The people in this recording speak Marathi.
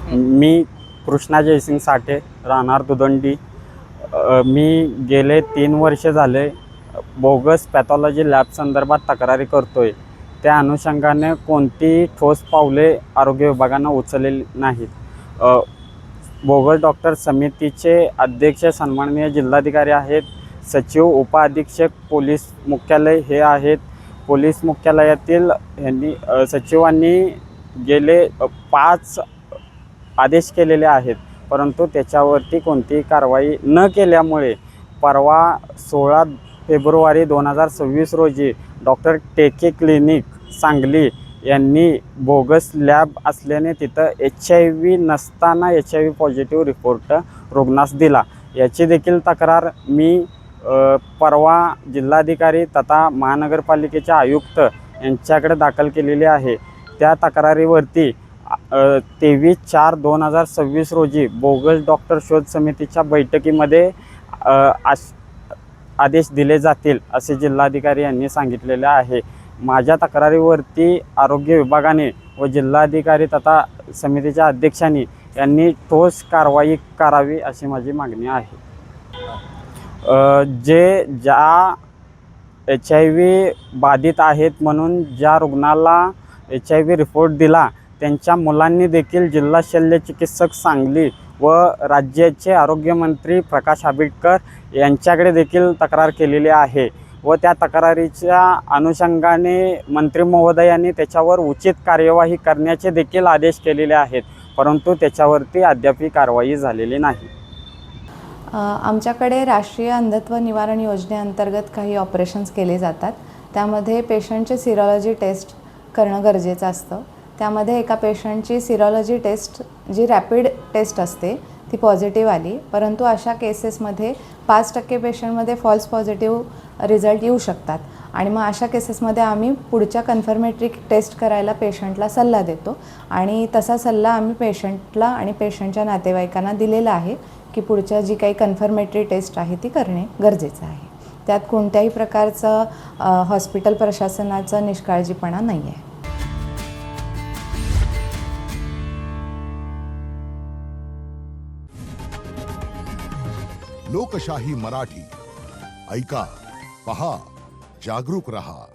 मी कृष्णा जयसिंग साठे, राहणार दुदंडी. मी गेले 3 वर्ष झाले बोगस पॅथॉलॉजी लॅब संदर्भात तक्रारी करतोय. त्या अनुषंगाने कोणतीही ठोस पावले आरोग्य विभागानं उचललेली नाहीत. बोगस डॉक्टर समितीचे अध्यक्ष सन्माननीय जिल्हाधिकारी आहेत. सचिव, उपाधीक्षक, पोलीस मुख्यालय हे आहेत. पोलीस मुख्यालयातील सचिवांनी गेले 5 आदेश केलेले आहेत, परंतु त्याच्यावरती कोणतीही कारवाई न केल्यामुळे परवा 16 फेब्रुवारी 2026 रोजी डॉक्टर टेके क्लिनिक सांगली यांनी बोगस लॅब असल्याने तिथं HIV नसताना HIV पॉझिटिव्ह रिपोर्ट रुग्णास दिला. याची देखील तक्रार मी परवा जिल्हाधिकारी तथा महानगरपालिकेचे आयुक्त यांच्याकडे दाखल केलेली आहे. त्या तक्रारीवरती 23/4/2026 रोजी बोगस डॉक्टर शोध समितीच्या बैठकीमध्ये आदेश दिले जातील असे जिल्हाधिकारी यांनी सांगितलेले आहे. माझ्या तक्रारीवरती आरोग्य विभागाने व जिल्हाधिकारी तथा समितीच्या अध्यक्षांनी यांनी ठोस कारवाई करावी अशी माझी मागणी आहे. ज्या HIV बाधित आहेत म्हणून ज्या रुग्णाला HIV रिपोर्ट दिला त्यांच्या मुलांनी देखील जिल्हा शल्य चिकित्सक सांगली व राज्याचे आरोग्यमंत्री प्रकाश आंबेडकर यांच्याकडे देखील तक्रार केलेली आहे व त्या तक्रारीच्या अनुषंगाने मंत्री महोदयांनी त्याच्यावर उचित कार्यवाही करण्याचे देखील आदेश केलेले आहेत, परंतु त्याच्यावरती अद्याप कारवाई झालेली नाही. आमच्याकडे राष्ट्रीय अंधत्व निवारण योजनेअंतर्गत काही ऑपरेशन्स केले जातात. त्यामध्ये पेशंटचे सिरोलॉजी टेस्ट करणं गरजेचं असतं. त्यामध्ये एका पेशंटची सिरोलॉजी टेस्ट जी रॅपिड टेस्ट असते ती पॉझिटिव्ह आली, परंतु अशा केसेसमध्ये 5% पेशंटमध्ये फॉल्स पॉझिटिव्ह रिझल्ट येऊ शकतात आणि मग अशा केसेसमध्ये आम्ही पुढच्या कन्फर्मेटरी टेस्ट करायला पेशंटला सल्ला देतो आणि तसा सल्ला आम्ही पेशंटला आणि पेशंटच्या नातेवाईकांना दिलेला आहे की पुढच्या जी काही कन्फर्मेटरी टेस्ट आहे ती करणे गरजेचं आहे. त्यात कोणत्याही प्रकारचं हॉस्पिटल प्रशासनाचा निष्काळजीपणा नाही आहे. लोकशाही मराठी ऐका, पहा, जागरूक रहा.